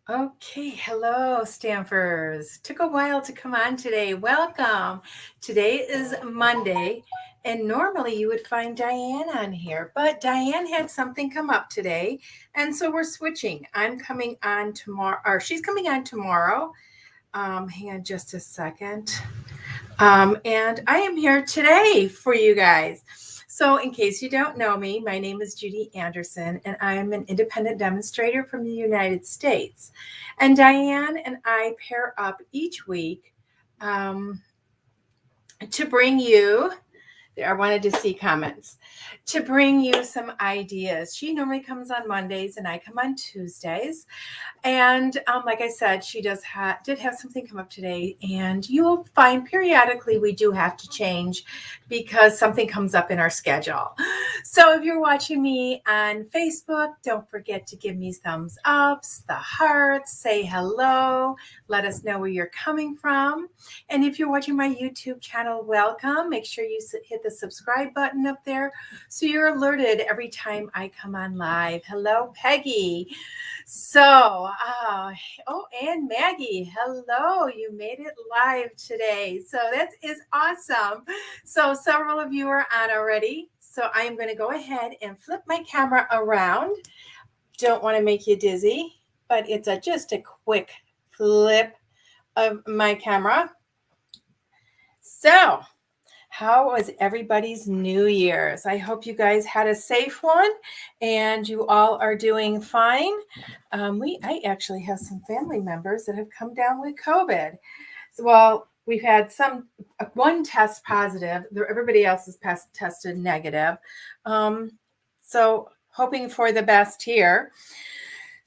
Okay, hello, Stampers. Took a while to come on today. Welcome. Today is Monday, and normally you would find Diane on here, but Diane had something come up today, and so we're switching. I'm coming on tomorrow, or she's coming on tomorrow. Hang on just a second. And I am here today for you guys. So, in case you don't know me, my name is Judi Anderson, and I am an independent demonstrator from the United States. And Diane and I pair up each week to bring you. I wanted to see comments to bring you some ideas. She normally comes on Mondays, and I come on Tuesdays. And like I said, she did have something come up today, and you'll find periodically we do have to change because something comes up in our schedule. So if you're watching me on Facebook, don't forget to give me thumbs ups, the hearts, say hello, let us know where you're coming from. And if you're watching my YouTube channel, welcome. Make sure you hit the subscribe button up there so you're alerted every time I come on live. Hello, Peggy. So, and Maggie, hello, you made it live today. So that is awesome. So several of you are on already. So I am going to go ahead and flip my camera around. Don't want to make you dizzy, but it's just a quick flip of my camera. So, how was everybody's New Year's? I hope you guys had a safe one and you all are doing fine. I actually have some family members that have come down with COVID. Well, we've had one test positive. Everybody else has tested negative. So hoping for the best here.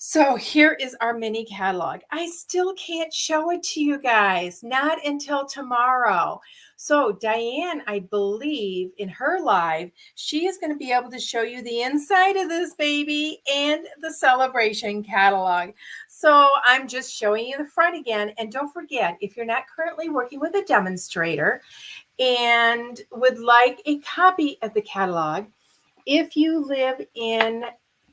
So here is our mini catalog. I still can't show it to you guys, not until tomorrow. So Diane, I believe in her live, she is going to be able to show you the inside of this baby and the celebration catalog. So I'm just showing you the front again. And don't forget, if you're not currently working with a demonstrator and would like a copy of the catalog, if you live in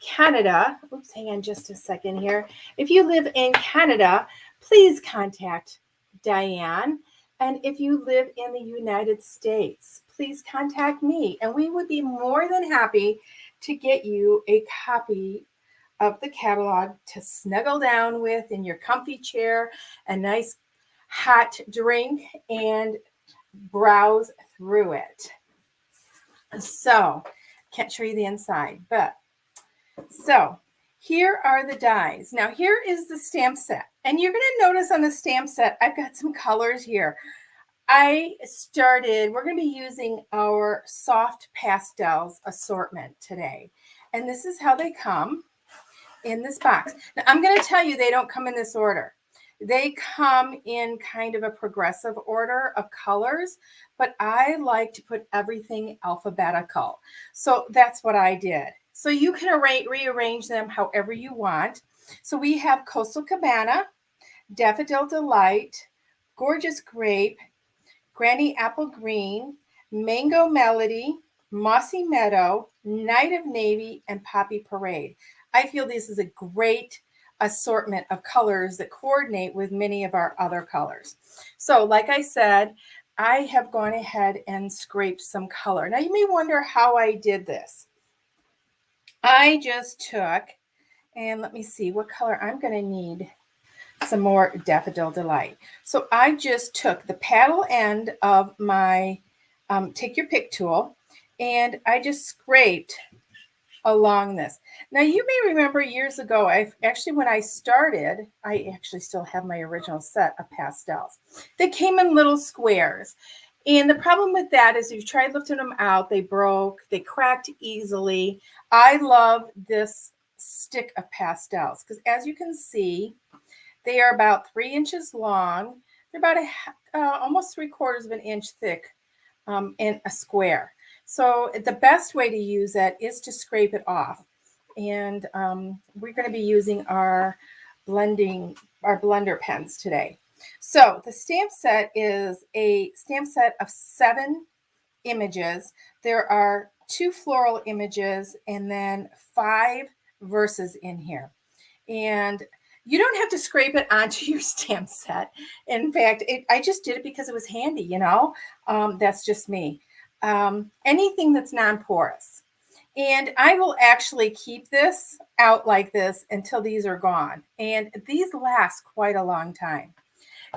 Canada, oops, hang on just a second here. If you live in Canada, please contact Diane. And if you live in the United States, please contact me. And we would be more than happy to get you a copy of the catalog to snuggle down with in your comfy chair, a nice hot drink, and browse through it. So, can't show you the inside, but so here are the dies. Now here is the stamp set, and you're going to notice on the stamp set I've got some colors here. We're going to be using our Soft Pastels Assortment today, and this is how they come in this box. Now I'm going to tell you they don't come in this order. They come in kind of a progressive order of colors, but I like to put everything alphabetical. So that's what I did. So you can rearrange them however you want. So we have Coastal Cabana, Daffodil Delight, Gorgeous Grape, Granny Apple Green, Mango Melody, Mossy Meadow, Night of Navy, and Poppy Parade. I feel this is a great assortment of colors that coordinate with many of our other colors. So like I said, I have gone ahead and scraped some color. Now you may wonder how I did this. I just took, and let me see what color I'm going to need. Some more Daffodil Delight. So I just took the paddle end of my take your pick tool, and I just scraped along this. Now you may remember years ago, when I started, I actually still have my original set of pastels. They came in little squares. And the problem with that is if you tried lifting them out, they broke, they cracked easily. I love this stick of pastels because as you can see, they are about 3 inches long. They're about almost 3/4 of an inch thick in a square. So the best way to use it is to scrape it off. And we're going to be using our blender pens today. So the stamp set is a stamp set of 7 images. There are 2 floral images and then 5 verses in here. And You don't have to scrape it onto your stamp set. In fact, I just did it because it was handy, you know. That's just me. Anything that's non-porous. And I will actually keep this out like this until these are gone. And these last quite a long time.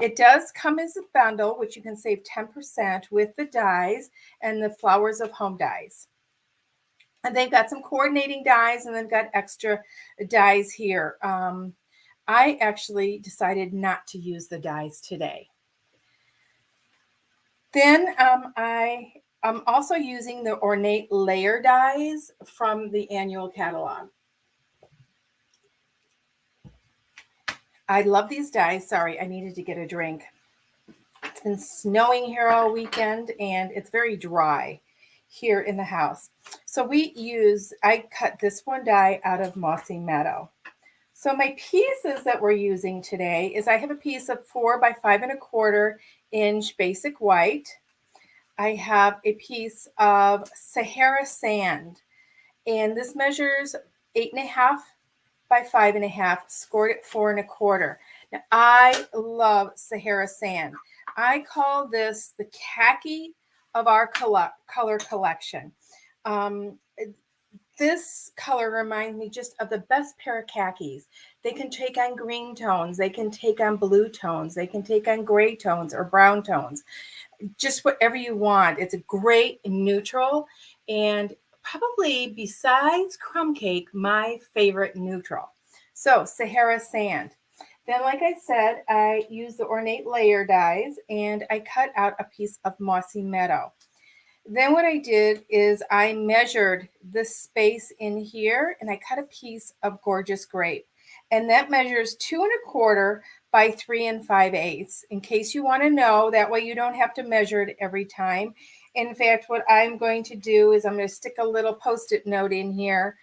It does come as a bundle, which you can save 10% with the dies and the Flowers of Home dies. And they've got some coordinating dies and they've got extra dies here. I actually decided not to use the dies today. Then I'm also using the Ornate Layer dies from the annual catalog. I love these dies. Sorry, I needed to get a drink. It's been snowing here all weekend and it's very dry here in the house. So I cut this one die out of Mossy Meadow. So my pieces that we're using today is I have a piece of 4 by 5¼ inch basic white. I have a piece of Sahara sand, and this measures 8.5 by 5.5, scored at 4¼ inches. Now I love Sahara sand. I call this the khaki of our color collection. This color reminds me just of the best pair of khakis. They can take on green tones, they can take on blue tones, they can take on gray tones or brown tones, just whatever you want. It's a great neutral, and probably besides crumb cake, my favorite neutral. So Sahara sand. Then, like I said, I used the Ornate Layer dies and I cut out a piece of Mossy Meadow. Then what I did is I measured this space in here and I cut a piece of Gorgeous Grape. And that measures 2¼ by 3 5/8. In case you want to know, that way you don't have to measure it every time. In fact, what I'm going to do is I'm going to stick a little Post-it note in here,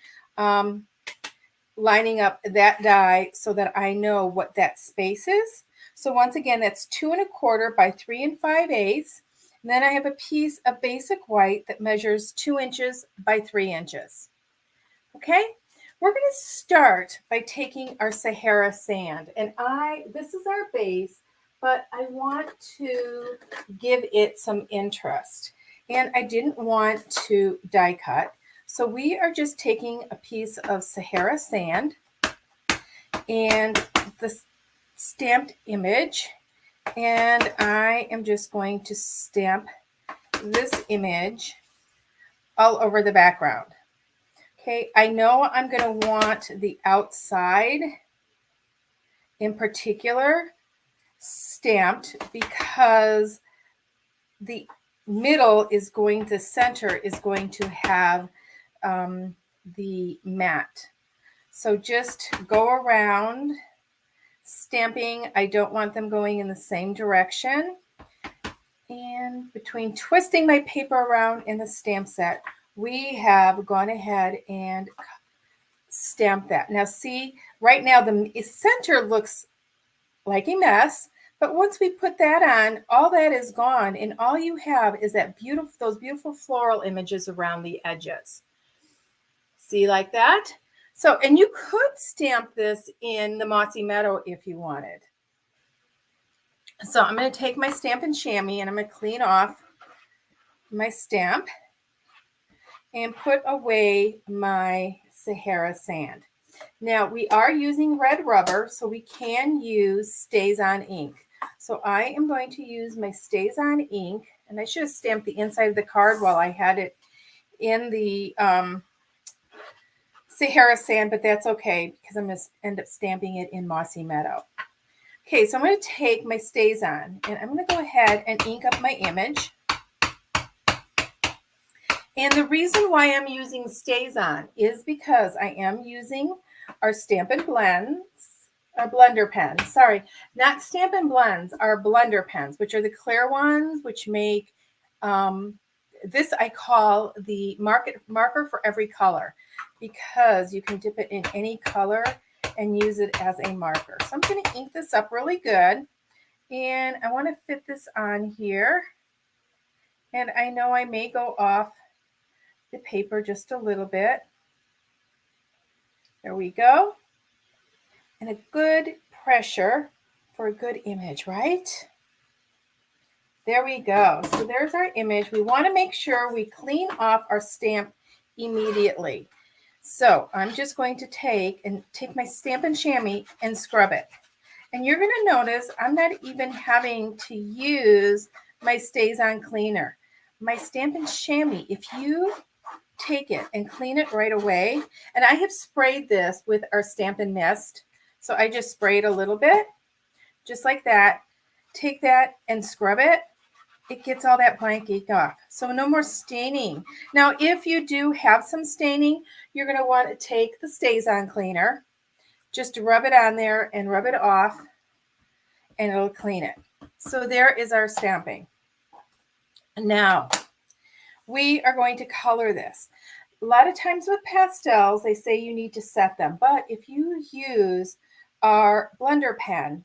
lining up that die so that I know what that space is. So once again, that's 2¼ by 3 5/8. And then I have a piece of basic white that measures 2 inches by 3 inches. Okay, we're going to start by taking our Sahara sand. And this is our base, but I want to give it some interest. And I didn't want to die cut. So we are just taking a piece of Sahara sand and the stamped image. And I am just going to stamp this image all over the background. Okay, I know I'm going to want the outside in particular stamped because the middle is going to center is going to have the matte. So just go around stamping. I don't want them going in the same direction. And between twisting my paper around in the stamp set, we have gone ahead and stamped that. Now see, right now the center looks like a mess, but once we put that on, all that is gone, and all you have is those beautiful floral images around the edges. See, like that? So, and you could stamp this in the Mossy Meadow if you wanted. So I'm going to take my Stampin' Chamois and I'm going to clean off my stamp and put away my Sahara sand. Now we are using red rubber, so we can use Stays On ink. So I am going to use my Stays On ink, and I should have stamped the inside of the card while I had it in the Sahara sand, but that's okay because I'm going to end up stamping it in Mossy Meadow. Okay, so I'm going to take my Stays On and I'm going to go ahead and ink up my image. And the reason why I'm using Stays On is because I am using our Stampin' Blends, our blender pens. Sorry, not Stampin' Blends, our blender pens, which are the clear ones, which make this I call the marker for every color, because you can dip it in any color and use it as a marker. So I'm going to ink this up really good, and I want to fit this on here. And I know I may go off the paper just a little bit. There we go. and a good pressure for a good image, right? There we go. So there's our image. We want to make sure we clean off our stamp immediately. So I'm just going to take my Stampin' Chamois and scrub it. And you're going to notice I'm not even having to use my Stays On cleaner. My Stampin' Chamois, if you take it and clean it right away, and I have sprayed this with our Stampin' Mist. So I just sprayed a little bit, just like that. Take that and scrub it. It gets all that blank ink off. So no more staining. Now, if you do have some staining, you're going to want to take the Stays On cleaner, just rub it on there and rub it off, and it'll clean it. So there is our stamping. Now, we are going to color this. A lot of times with pastels, they say you need to set them. But if you use our blender pen,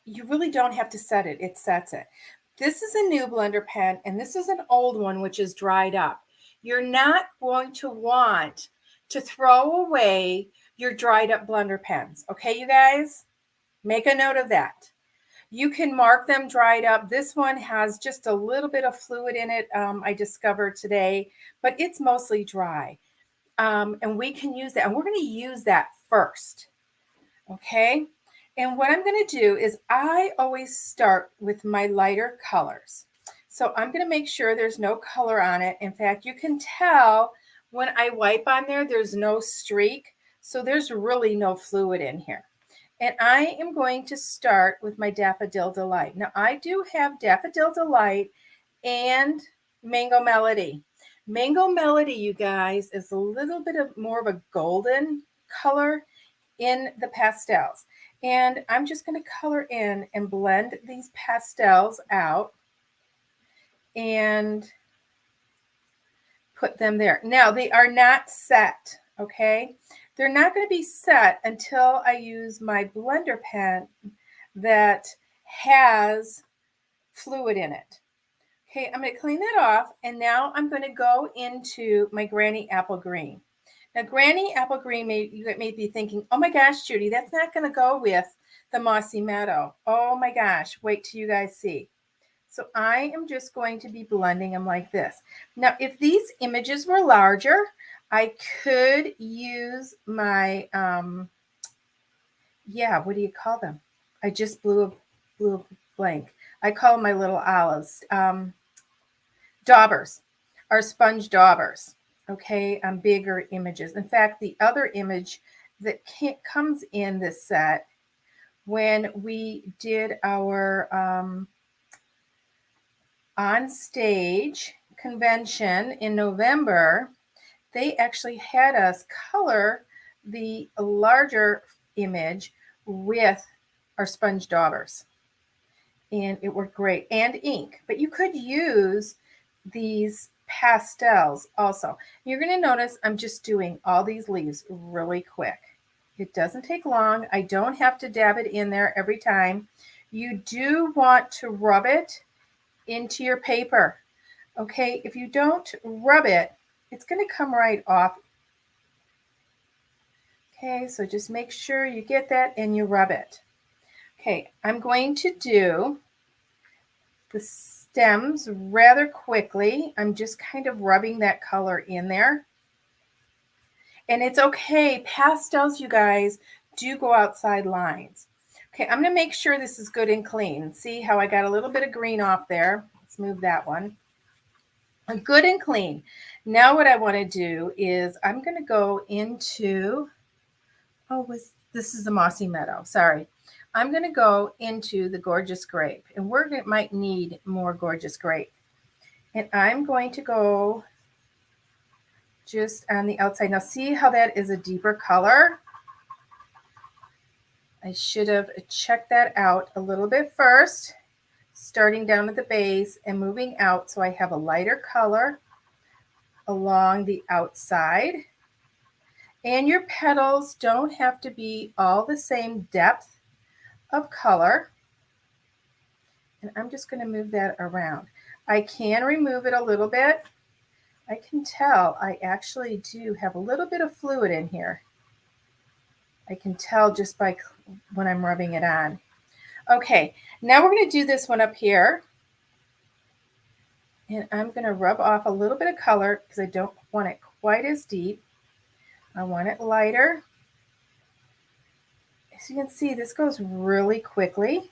you really don't have to set it. It sets it. This is a new blender pen, and this is an old one, which is dried up. You're not going to want to throw away your dried up blender pens. Okay, you guys? Make a note of that. You can mark them dried up. This one has just a little bit of fluid in it, I discovered today, but it's mostly dry. And we can use that. And we're going to use that first. Okay? And what I'm going to do is I always start with my lighter colors. So I'm going to make sure there's no color on it. In fact, you can tell when I wipe on there, there's no streak. So there's really no fluid in here. And I am going to start with my Daffodil Delight. Now, I do have Daffodil Delight and Mango Melody. Mango Melody, you guys, is a little bit of more of a golden color in the pastels. And I'm just going to color in and blend these pastels out and put them there. Now, they are not set, okay? They're not going to be set until I use my blender pen that has fluid in it. Okay, I'm going to clean that off, and now I'm going to go into my Granny Apple Green. Now, Granny Apple Green, you may be thinking, oh my gosh, Judi, that's not going to go with the Mossy Meadow. Oh my gosh, wait till you guys see. So I am just going to be blending them like this. Now, if these images were larger, I could use my, what do you call them? I just blew a blank. I call them my little olives. Daubers, our sponge daubers, okay, on bigger images. In fact, the other image that comes in this set, when we did our on stage convention in November, they actually had us color the larger image with our sponge daubers. And it worked great. And ink. But you could use these pastels also. You're going to notice I'm just doing all these leaves really quick. It doesn't take long. I don't have to dab it in there every time. You do want to rub it into your paper. Okay, if you don't rub it, it's going to come right off. Okay, so just make sure you get that and you rub it. Okay, I'm going to do the stems rather quickly. I'm just kind of rubbing that color in there. And it's okay. Pastels, you guys, do go outside lines. Okay, I'm going to make sure this is good and clean. See how I got a little bit of green off there? Let's move that one. Good and clean. Now what I want to do is I'm going to go into, this is the Mossy Meadow. Sorry. I'm going to go into the Gorgeous Grape, and might need more Gorgeous Grape. And I'm going to go just on the outside. Now see how that is a deeper color? I should have checked that out a little bit first, starting down at the base and moving out so I have a lighter color along the outside. And your petals don't have to be all the same depth of color. And I'm just going to move that around. I can remove it a little bit. I can tell I actually do have a little bit of fluid in here. I can tell just by when I'm rubbing it on. Okay, now we're going to do this one up here. And I'm going to rub off a little bit of color because I don't want it quite as deep. I want it lighter. As you can see, this goes really quickly.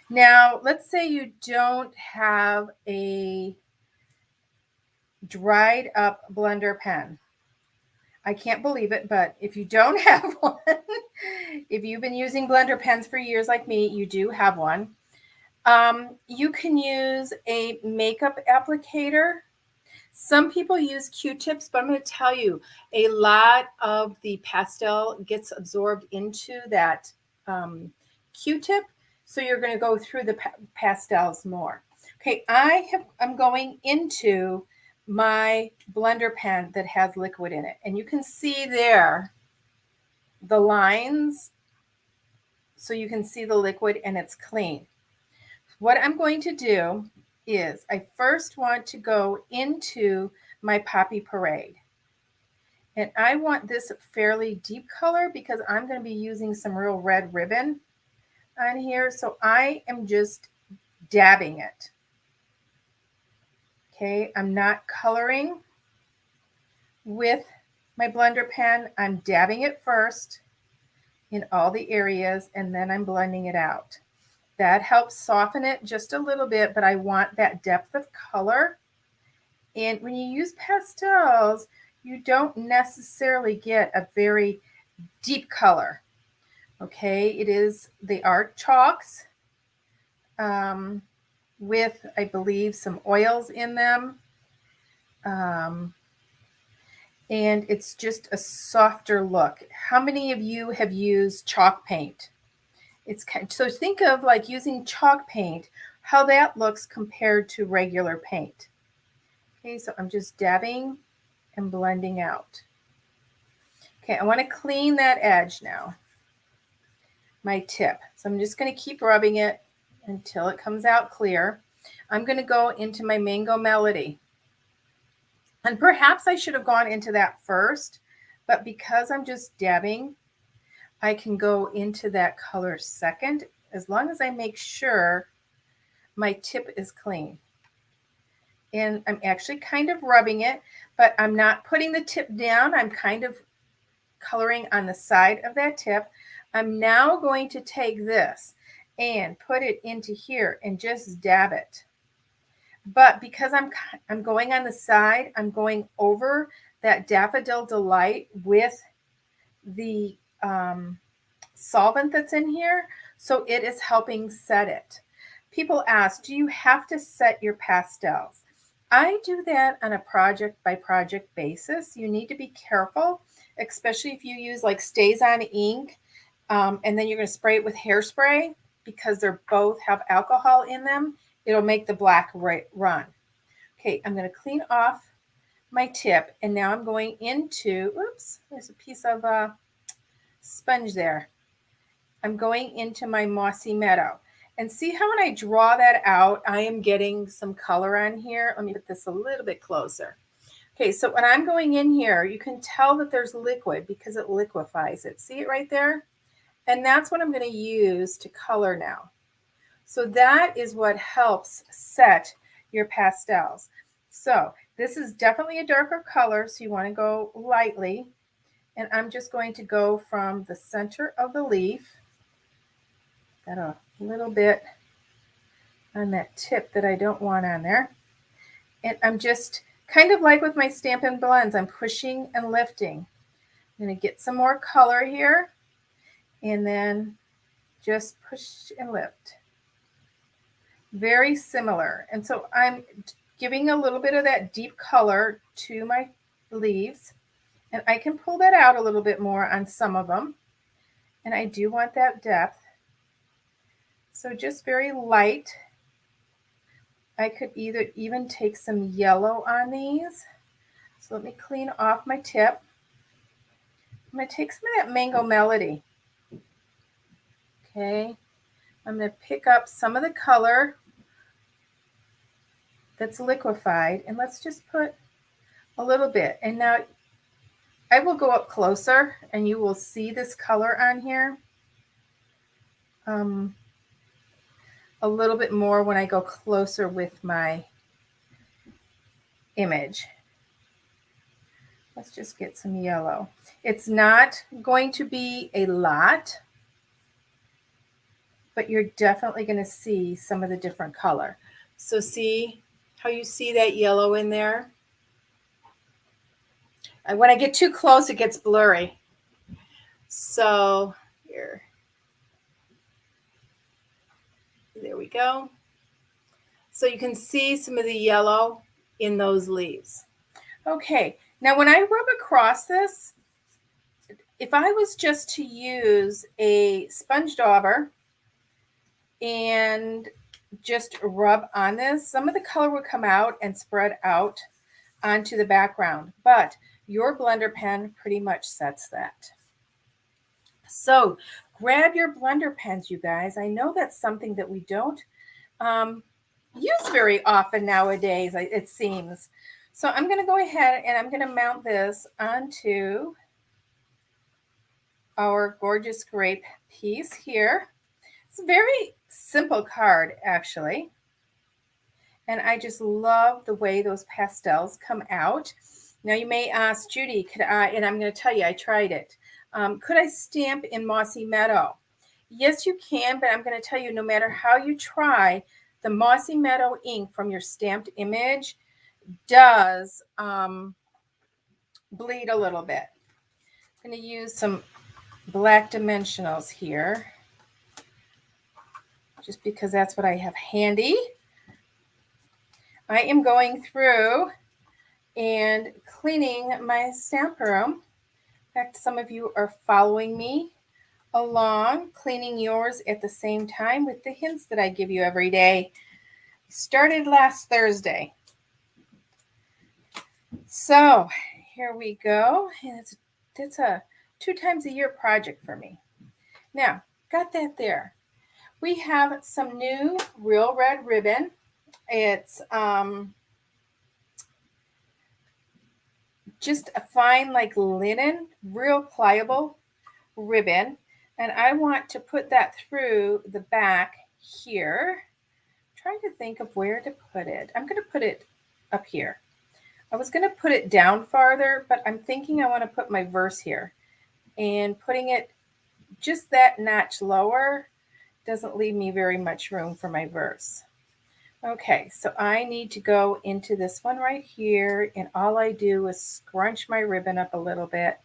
Now, let's say you don't have a dried up blender pen. I can't believe it, but if you don't have one, if you've been using blender pens for years like me, you do have one. You can use a makeup applicator. Some people use Q-tips, but I'm going to tell you, a lot of the pastel gets absorbed into that Q-tip, so you're going to go through the pastels more. Okay, I'm going into my blender pen that has liquid in it, and you can see there the lines, so you can see the liquid and it's clean. What I'm going to do is I first want to go into my Poppy Parade. And I want this fairly deep color because I'm going to be using some real red ribbon on here. So I am just dabbing it. Okay, I'm not coloring with my blender pen. I'm dabbing it first in all the areas, and then I'm blending it out. That helps soften it just a little bit, but I want that depth of color. And when you use pastels, you don't necessarily get a very deep color. Okay, they are chalks with, I believe, some oils in them. And it's just a softer look. How many of you have used chalk paint? So think of like using chalk paint, how that looks compared to regular paint. Okay, so I'm just dabbing and blending out. Okay, I want to clean that edge now, my tip. So I'm just going to keep rubbing it until it comes out clear. I'm going to go into my Mango Melody. And perhaps I should have gone into that first, but because I'm just dabbing, I can go into that color second, as long as I make sure my tip is clean. And I'm actually kind of rubbing it, but I'm not putting the tip down. I'm kind of coloring on the side of that tip. I'm now going to take this and put it into here and just dab it. But because I'm going on the side, I'm going over that Daffodil Delight with the solvent that's in here. So it is helping set it. People ask, do you have to set your pastels? I do that on a project by project basis. You need to be careful, especially if you use like Stays On ink, and then you're going to spray it with hairspray because they're both have alcohol in them. It'll make the black run. Okay, I'm going to clean off my tip, and now I'm going into, oops, there's a piece of sponge there. I'm going into my Mossy Meadow. And see how when I draw that out, I am getting some color on here. Let me put this a little bit closer. Okay, so when I'm going in here, you can tell that there's liquid because it liquefies it. See it right there? And that's what I'm going to use to color now. So that is what helps set your pastels. So this is definitely a darker color, so you want to go lightly. And I'm just going to go from the center of the leaf. Got a little bit on that tip that I don't want on there. And I'm just kind of like with my Stampin' Blends, I'm pushing and lifting. I'm going to get some more color here and then just push and lift. Very similar. And so I'm giving a little bit of that deep color to my leaves, and I can pull that out a little bit more on some of them. And I do want that depth. So just very light. I could even take some yellow on these. So let me clean off my tip. I'm going to take some of that Mango Melody. Okay. I'm going to pick up some of the color that's liquefied, and let's just put a little bit. And now I will go up closer and you will see this color on here a little bit more when I go closer with my image. Let's just get some yellow. It's not going to be a lot, but you're definitely going to see some of the different color. So see how you see that yellow in there? And when I get too close, it gets blurry. So here, there we go. So you can see some of the yellow in those leaves. Okay, now when I rub across this, if I was just to use a sponge dauber and just rub on this, some of the color would come out and spread out onto the background, but your blender pen pretty much sets that. So grab your blender pens, you guys. I know that's something that we don't use very often nowadays, it seems. So I'm going to go ahead and I'm going to mount this onto our gorgeous grape piece here. It's a very simple card, actually. And I just love the way those pastels come out. Now you may ask, Judi, could I, and I'm going to tell you, I tried it. Could I stamp in Mossy Meadow? Yes, you can, but I'm going to tell you, no matter how you try, the Mossy Meadow ink from your stamped image does bleed a little bit. I'm going to use some black dimensionals here, just because that's what I have handy. I am going through and cleaning my stamp room. In fact, some of you are following me along, cleaning yours at the same time with the hints that I give you every day. Started last Thursday. So here we go. And it's a 2 times a year project for me. Now, got that there. We have some new Real Red ribbon. It's just a fine like linen, real pliable ribbon. And I want to put that through the back here. I'm trying to think of where to put it. I'm going to put it up here. I was going to put it down farther, but I'm thinking I want to put my verse here. And putting it just that notch lower doesn't leave me very much room for my verse. Okay, so I need to go into this one right here, and all I do is scrunch my ribbon up a little bit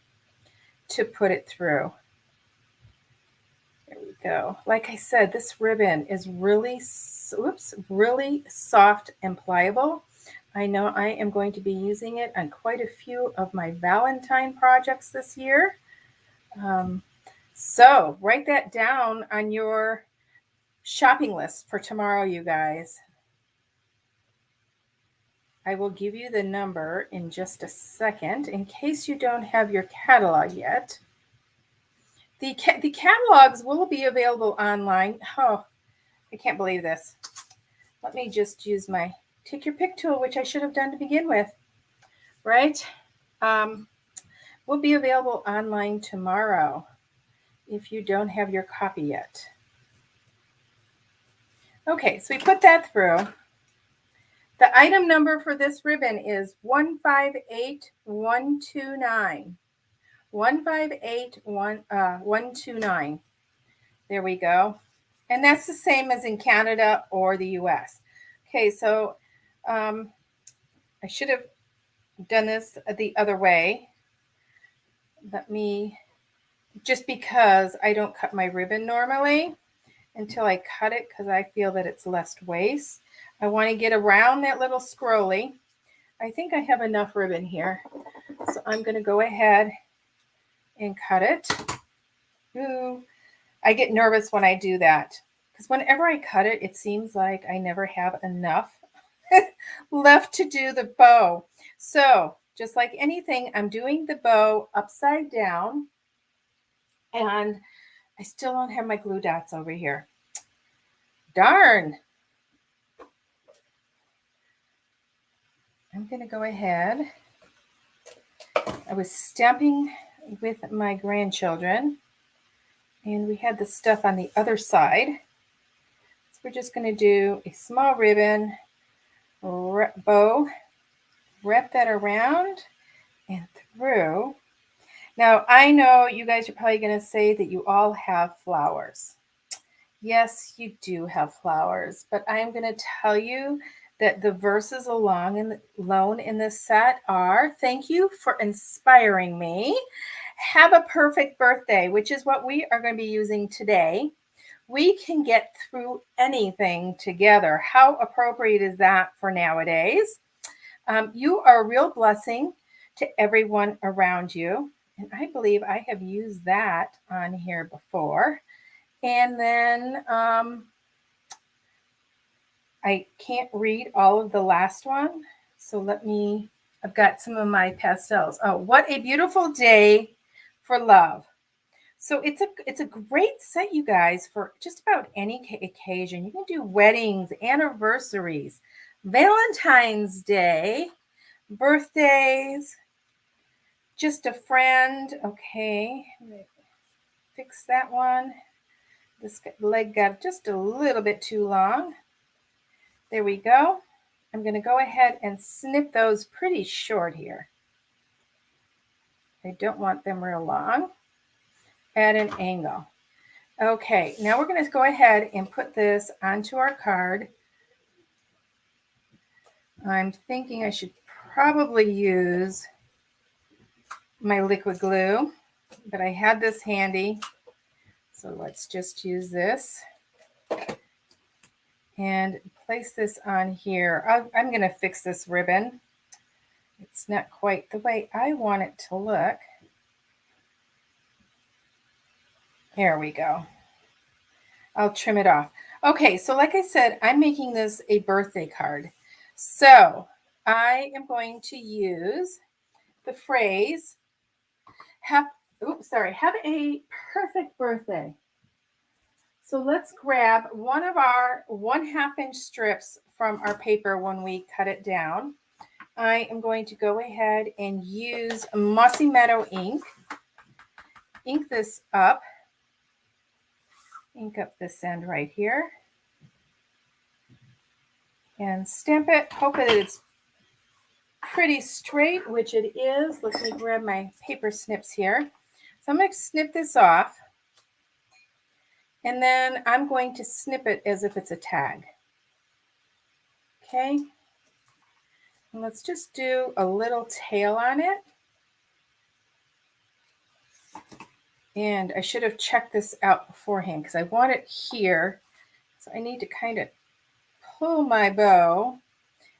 to put it through. There we go. Like I said, this ribbon is really soft and pliable. I know I am going to be using it on quite a few of my Valentine projects this year. So write that down on your shopping list for tomorrow, you guys. I will give you the number in just a second in case you don't have your catalog yet. The catalogs will be available online. Oh, I can't believe this. Let me just use my take your pick tool, which I should have done to begin with, right? Will be available online tomorrow if you don't have your copy yet. Okay, so we put that through. The item number for this ribbon is 158129. 158129. There we go. And that's the same as in Canada or the US. Okay, so I should have done this the other way. Let me, just because I don't cut my ribbon normally until I cut it because I feel that it's less waste. I want to get around that little scrolly. I think I have enough ribbon here. So I'm going to go ahead and cut it. Ooh, I get nervous when I do that because whenever I cut it, it seems like I never have enough left to do the bow. So just like anything, I'm doing the bow upside down, and I still don't have my glue dots over here. Darn. I'm going to go ahead. I was stamping with my grandchildren, and we had the stuff on the other side. So we're just going to do a small ribbon bow, wrap that around and through. Now, I know you guys are probably going to say that you all have flowers. Yes, you do have flowers, but I'm going to tell you that the verses alone in this set are, thank you for inspiring me. Have a perfect birthday, which is what we are going to be using today. We can get through anything together. How appropriate is that for nowadays? You are a real blessing to everyone around you. And I believe I have used that on here before. And then I can't read all of the last one. So I've got some of my pastels. Oh, what a beautiful day for love. So it's a great set, you guys, for just about any occasion. You can do weddings, anniversaries, Valentine's Day, birthdays, just a friend. Okay, fix that one. This leg got just a little bit too long. There we go. I'm going to go ahead and snip those pretty short here. I don't want them real long. At an angle. Okay, now we're going to go ahead and put this onto our card. I'm thinking I should probably use my liquid glue, but I had this handy. So let's just use this and place this on here. I'm going to fix this ribbon. It's not quite the way I want it to look. There we go. I'll trim it off. Okay, so like I said, I'm making this a birthday card. So I am going to use the phrase, have a perfect birthday. So let's grab one of our 1/2 inch strips from our paper when we cut it down. I am going to go ahead and use Mossy Meadow ink. Ink this up. Ink up this end right here. And stamp it. Hope that it's pretty straight, which it is. Let me grab my paper snips here. So I'm going to snip this off. And then I'm going to snip it as if it's a tag. Okay. And let's just do a little tail on it. And I should have checked this out beforehand because I want it here. So I need to kind of pull my bow,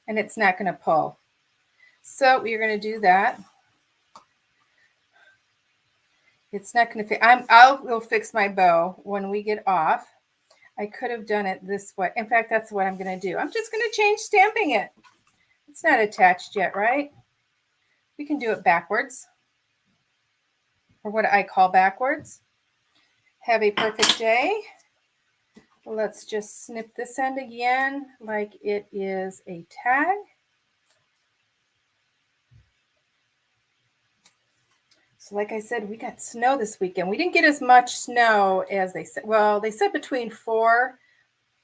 and it's not going to pull. So we're going to do that. It's not going to fit. I'll fix my bow when we get off. I could have done it this way. In fact, that's what I'm going to do. I'm just going to change stamping it. It's not attached yet, right? We can do it backwards, or what I call backwards. Have a perfect day. Let's just snip this end again like it is a tag. So like I said, we got snow this weekend. We didn't get as much snow as they said. Well, they said between 4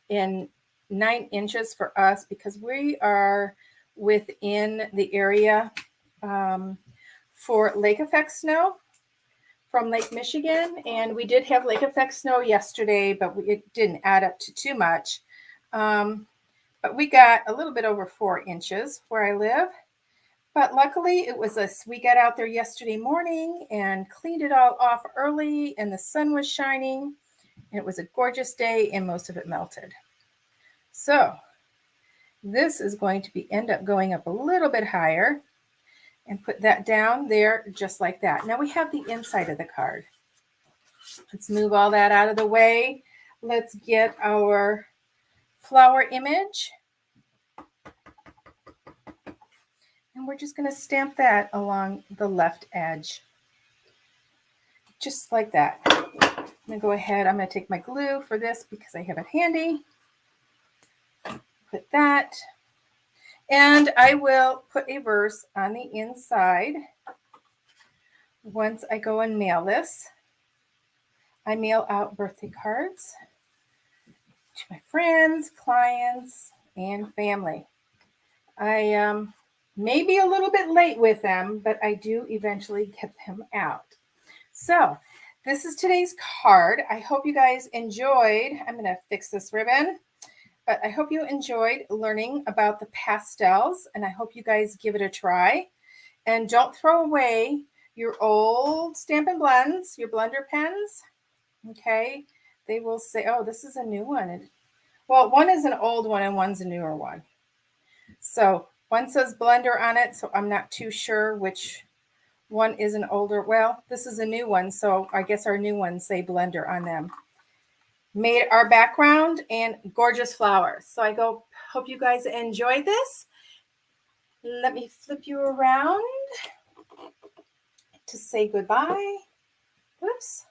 and 9 inches for us because we are within the area for lake effect snow from Lake Michigan. And we did have lake effect snow yesterday, but it didn't add up to too much. But we got a little bit over 4 inches where I live. But luckily, we got out there yesterday morning and cleaned it all off early, and the sun was shining. And it was a gorgeous day, and most of it melted. So this is going to end up going up a little bit higher, and put that down there just like that. Now we have the inside of the card. Let's move all that out of the way. Let's get our flower image. And we're just going to stamp that along the left edge. Just like that. I'm going to go ahead. I'm going to take my glue for this because I have it handy. Put that. And I will put a verse on the inside. once I go and mail this, I mail out birthday cards to my friends, clients, and family. I may be a little bit late with them, but I do eventually get them out. So this is today's card. I hope you guys enjoyed. I'm going to fix this ribbon, but I hope you enjoyed learning about the pastels, and I hope you guys give it a try. And don't throw away your old Stampin' Blends, your blender pens. Okay, they will say, oh, this is a new one. Well, one is an old one and one's a newer one. So one says blender on it, so I'm not too sure which one is an older. Well, this is a new one, so I guess our new ones say blender on them. Made our background and gorgeous flowers. So hope you guys enjoyed this. Let me flip you around to say goodbye. Whoops.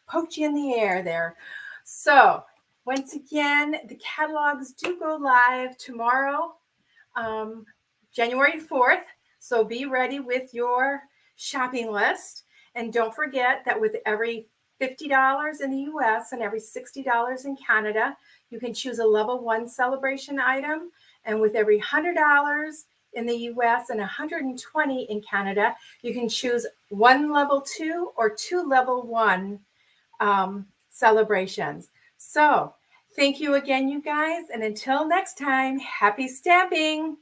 Poked you in the air there. So once again, the catalogs do go live tomorrow, January 4th. So be ready with your shopping list. And don't forget that with every $50 in the US and every $60 in Canada, you can choose a level 1 celebration item. And with every $100 in the US and $120 in Canada, you can choose 1 level 2 or 2 level 1 celebrations. So thank you again, you guys. And until next time, happy stamping.